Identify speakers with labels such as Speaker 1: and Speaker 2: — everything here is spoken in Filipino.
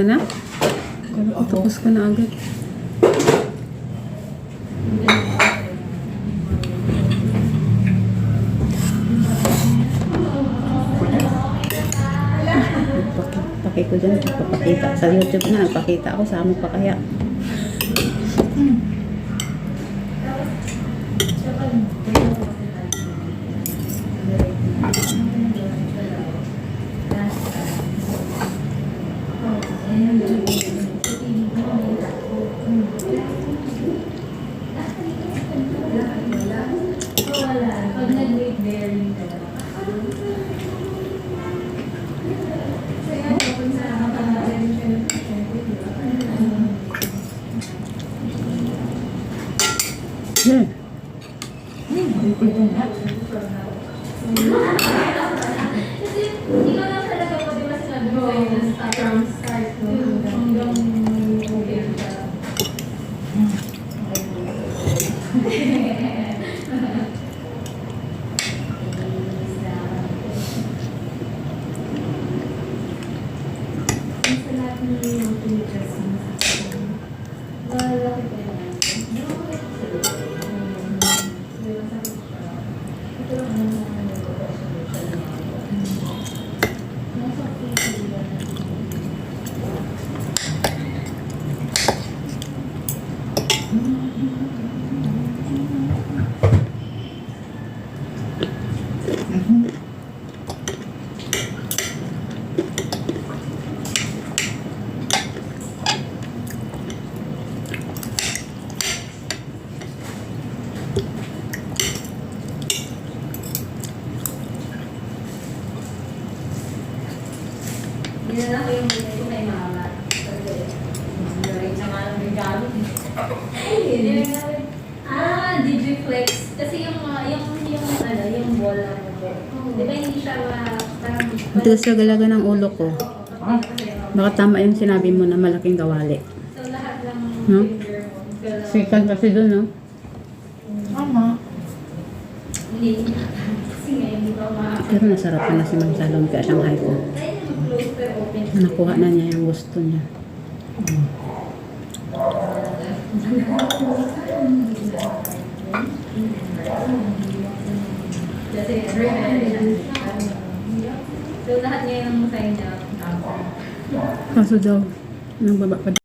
Speaker 1: ka na? Kala ko tapos ka na agad. Pakita ko dyan, papakita. Sa YouTube na, nagpakita ako. Sa amo pa kaya. Yeah.
Speaker 2: Hindi na ako yung binay ko kay mama. Kasi, rin siya nga lang may gamit. Hindi na namin. Digiflex. Kasi yung bola mo po. Di ba hindi siya parang...
Speaker 1: Ito sa galaga ng ulo ko. Baka tama yung sinabi mo na malaking kawali.
Speaker 2: So, lahat ng
Speaker 1: No?
Speaker 2: finger mo.
Speaker 1: Sikan kasi dun, no?
Speaker 3: Tama.
Speaker 2: Hindi. Kasi ngayon, hindi ko
Speaker 1: Pero nasarapan na si Mang Salon kaya Shanghai ko.
Speaker 2: close pero open.
Speaker 1: Nakuha na niya yung gusto niya.
Speaker 2: Kasi, so, lahat ngayon ang masaya niya.
Speaker 1: Kaso daw, nang baba pa